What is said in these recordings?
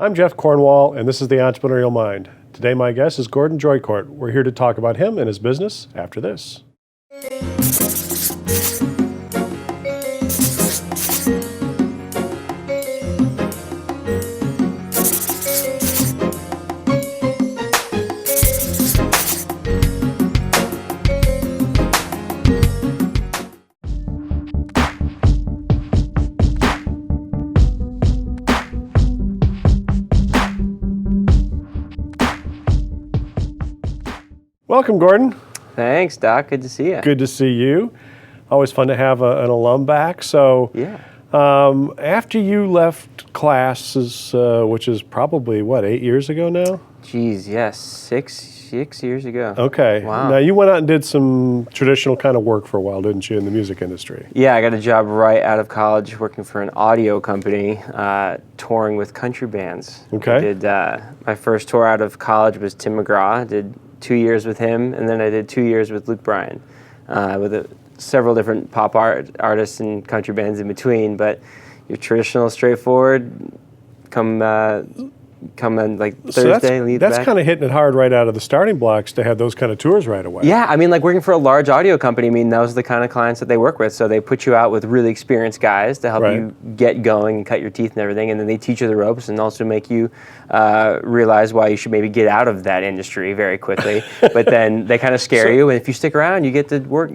I'm Jeff Cornwall, and this is the Entrepreneurial Mind. Today my guest is Gordon Droitcour. We're here to talk about him and his business after this. Welcome, Gordon. Thanks, Doc. Good to see you. Good to see you. Always fun to have an alum back. So, Yeah. After you left classes, which is probably, 8 years ago now? Geez, yes, six years ago. Okay. Wow. Now, you went out and did some traditional kind of work for a while, didn't you, in the music industry? Yeah, I got a job right out of college working for an audio company, touring with country bands. Okay. I did, my first tour out of college was Tim McGraw. I did 2 years with him, and then I did 2 years with Luke Bryan, with several different pop artists and country bands in between. But your traditional, straightforward, come on like Thursday, lead that's back. kind of hitting it hard right out of the starting blocks to have those kind of tours right away. Yeah, I mean, like working for a large audio company, I mean, those are the kind of clients that they work with. So they put you out with really experienced guys to help you get going and cut your teeth and everything. And then they teach you the ropes and also make you realize why you should maybe get out of that industry very quickly. But then they kind of scare you. And if you stick around, you get to work,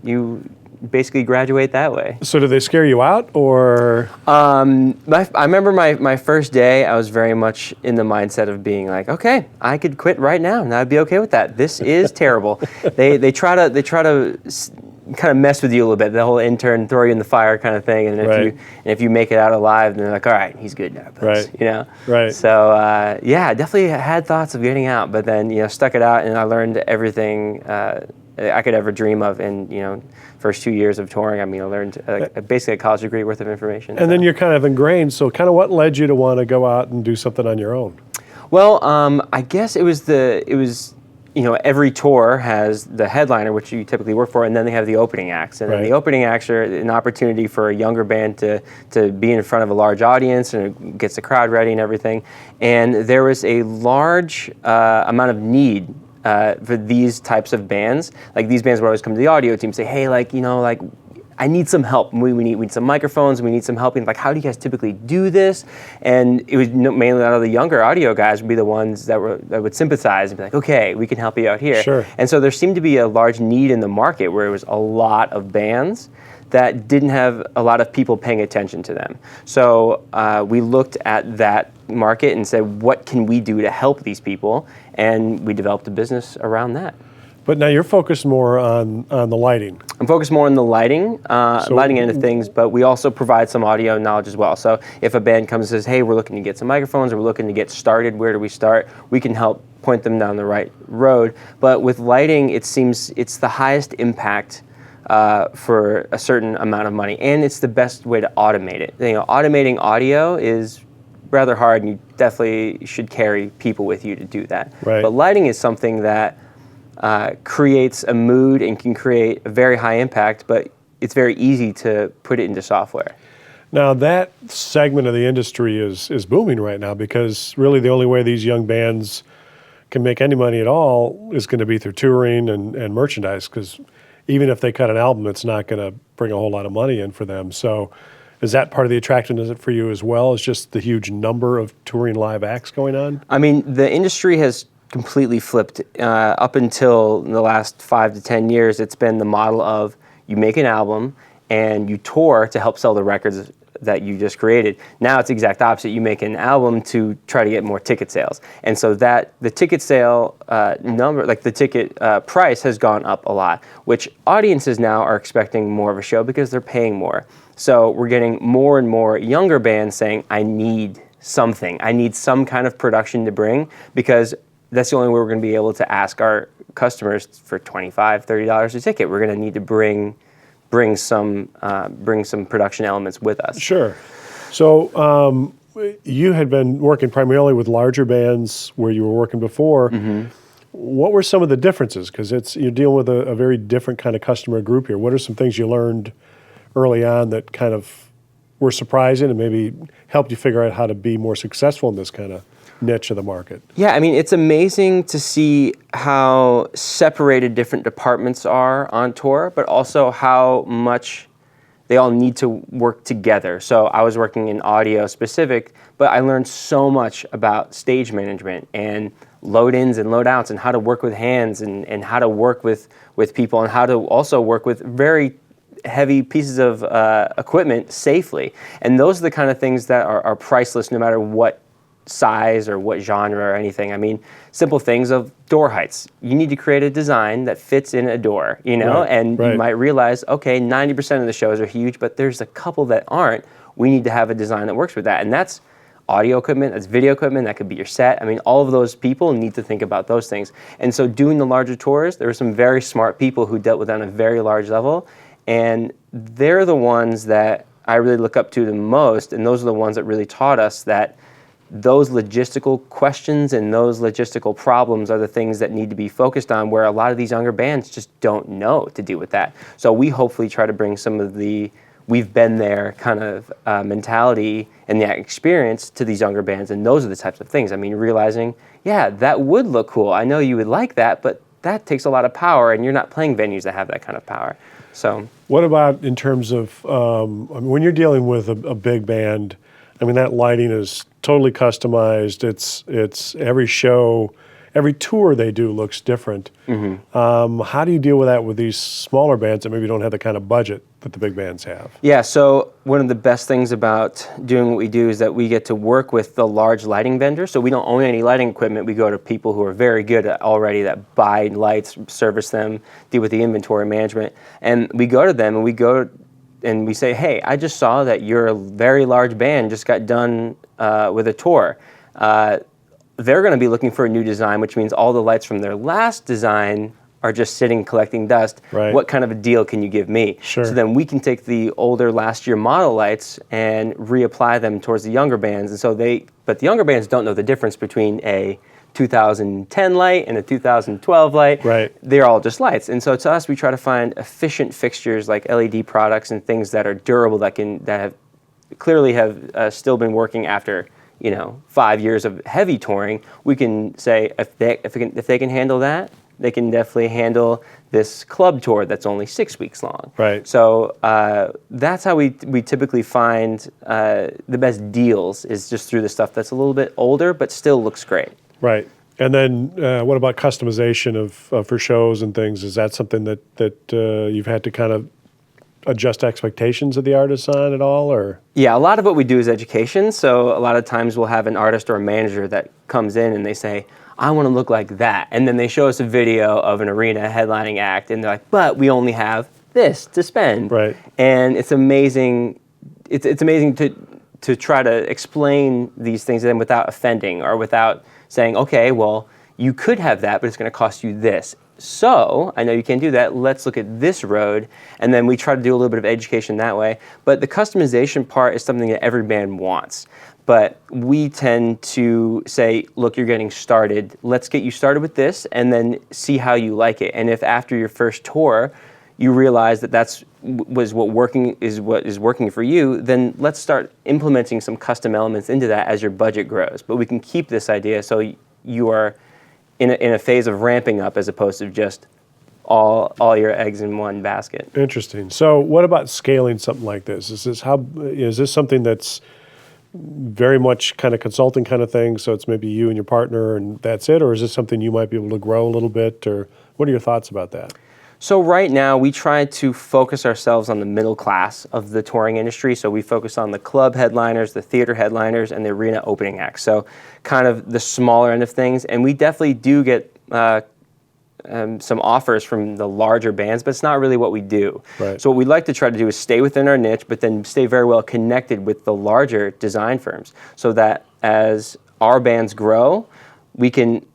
you basically graduate that way. So do they scare you out, or? I remember my first day, I was very much in the mindset of being like, okay, I could quit right now and I'd be okay with that. This is terrible. They try to kind of mess with you a little bit, the whole intern throw you in the fire kind of thing, and if you make it out alive, then they're like, all right, he's good now, right? You know, right. So yeah, I definitely had thoughts of getting out, but then stuck it out, and I learned everything I could ever dream of in first 2 years of touring. I mean, I learned basically a college degree worth of information. And then you're kind of ingrained. So, kind of what led you to want to go out and do something on your own? Well, I guess it was every tour has the headliner, which you typically work for, and then they have the opening acts. And then the opening acts are an opportunity for a younger band to be in front of a large audience, and it gets the crowd ready and everything. And there was a large amount of need for these types of bands. Like, these bands would always come to the audio team and say, hey, I need some help. We need some microphones. We need some help. Like, how do you guys typically do this? And it was mainly a lot of the younger audio guys would be the ones that would sympathize and be like, okay, we can help you out here. Sure. And so there seemed to be a large need in the market where it was a lot of bands that didn't have a lot of people paying attention to them. So we looked at that market and said, what can we do to help these people? And we developed a business around that. But now you're focused more on the lighting. I'm focused more on the lighting end of things, but we also provide some audio knowledge as well. So if a band comes and says, hey, we're looking to get some microphones, or we're looking to get started, where do we start? We can help point them down the right road. But with lighting, it seems it's the highest impact for a certain amount of money, and it's the best way to automate it. Automating audio is rather hard, and you definitely should carry people with you to do that. Right. But lighting is something that creates a mood and can create a very high impact, but it's very easy to put it into software. Now, that segment of the industry is booming right now, because really the only way these young bands can make any money at all is going to be through touring and merchandise, because even if they cut an album, it's not going to bring a whole lot of money in for them. So is that part of the attractiveness for you as well, is just the huge number of touring live acts going on? I mean, the industry has completely flipped. Up until the last 5 to 10 years, it's been the model of you make an album and you tour to help sell the records that you just created. Now it's the exact opposite. You make an album to try to get more ticket sales. And so that the ticket sale number, like the ticket price, has gone up a lot, which audiences now are expecting more of a show because they're paying more. So we're getting more and more younger bands saying, I need something. I need some kind of production to bring, because that's the only way we're going to be able to ask our customers for $25, $30 a ticket. We're going to need to bring some production elements with us. Sure. So you had been working primarily with larger bands where you were working before. Mm-hmm. What were some of the differences? Because you're dealing with a very different kind of customer group here. What are some things you learned early on that kind of were surprising and maybe helped you figure out how to be more successful in this kind of niche of the market? Yeah, I mean, it's amazing to see how separated different departments are on tour, but also how much they all need to work together. So I was working in audio specific, but I learned so much about stage management and load-ins and load-outs and how to work with hands and how to work with people and how to also work with very heavy pieces of equipment safely. And those are the kind of things that are priceless no matter what size or what genre or anything. I mean, simple things of door heights. You need to create a design that fits in a door, you know, and you might realize, okay, 90% of the shows are huge, but there's a couple that aren't. We need to have a design that works with that. And that's audio equipment, that's video equipment, that could be your set. I mean, all of those people need to think about those things. And so doing the larger tours, there were some very smart people who dealt with that on a very large level. And they're the ones that I really look up to the most. And those are the ones that really taught us that those logistical questions and those logistical problems are the things that need to be focused on, where a lot of these younger bands just don't know to deal with that. So we hopefully try to bring some of the we've been there kind of mentality and that experience to these younger bands. And those are the types of things. I mean, realizing, yeah, that would look cool. I know you would like that, but that takes a lot of power, and you're not playing venues that have that kind of power. So what about in terms of, I mean, when you're dealing with a big band, I mean, that lighting is totally customized. It's every show, every tour they do looks different. How do you deal with that with these smaller bands that maybe don't have the kind of budget that the big bands have? Yeah, so one of the best things about doing what we do is that we get to work with the large lighting vendors. So we don't own any lighting equipment. We go to people who are very good at already that buy lights, service them, deal with the inventory management. And we go to them and we say, hey, I just saw that you're a very large band, just got done with a tour. They're going to be looking for a new design, which means all the lights from their last design are just sitting collecting dust. Right. What kind of a deal can you give me? Sure. So then we can take the older last year model lights and reapply them towards the younger bands. And so but the younger bands don't know the difference between a 2010 light and a 2012 light. Right. They're all just lights. And so to us, we try to find efficient fixtures like LED products and things that are durable that have clearly still been working after 5 years of heavy touring. We can say if they can handle that, they can definitely handle this club tour that's only 6 weeks long. Right. So that's how we typically find the best deals, is just through the stuff that's a little bit older but still looks great. Right. And then what about customization for shows and things? Is that something that you've had to kind of adjust expectations of the artists on at all, or? Yeah, a lot of what we do is education. So a lot of times we'll have an artist or a manager that comes in and they say, I want to look like that. And then they show us a video of an arena headlining act and they're like, but we only have this to spend. Right. And it's amazing. It's amazing to try to explain these things to them without offending or without saying, okay, well, you could have that, but it's going to cost you this. So I know you can't do that. Let's look at this road. And then we try to do a little bit of education that way. But the customization part is something that every band wants. But we tend to say, look, you're getting started. Let's get you started with this and then see how you like it. And if after your first tour you realize that what is working for you, then let's start implementing some custom elements into that as your budget grows. But we can keep this idea so you are in a phase of ramping up as opposed to just all your eggs in one basket. Interesting. So what about scaling something like this? Is this something that's very much kind of consulting kind of thing, so it's maybe you and your partner and that's it, or is this something you might be able to grow a little bit, or what are your thoughts about that? So right now we try to focus ourselves on the middle class of the touring industry. So we focus on the club headliners, the theater headliners, and the arena opening acts. So kind of the smaller end of things. And we definitely do get some offers from the larger bands, but it's not really what we do. Right. So what we'd like to try to do is stay within our niche, but then stay very well connected with the larger design firms, so that as our bands grow, we can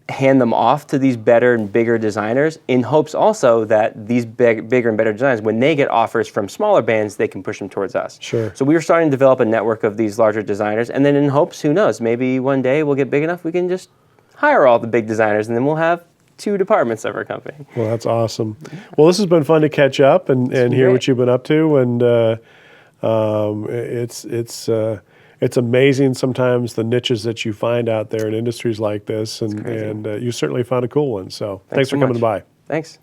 hand them off to these better and bigger designers, in hopes also that these bigger and better designers, when they get offers from smaller bands, they can push them towards us. Sure. So we were starting to develop a network of these larger designers, and then in hopes, who knows, maybe one day we'll get big enough we can just hire all the big designers, and then we'll have 2 departments of our company. Well, that's awesome. Well, this has been fun to catch up and hear great. what you've been up to, and It's amazing sometimes the niches that you find out there in industries like this, and you certainly found a cool one. So thanks for so coming much. by. Thanks.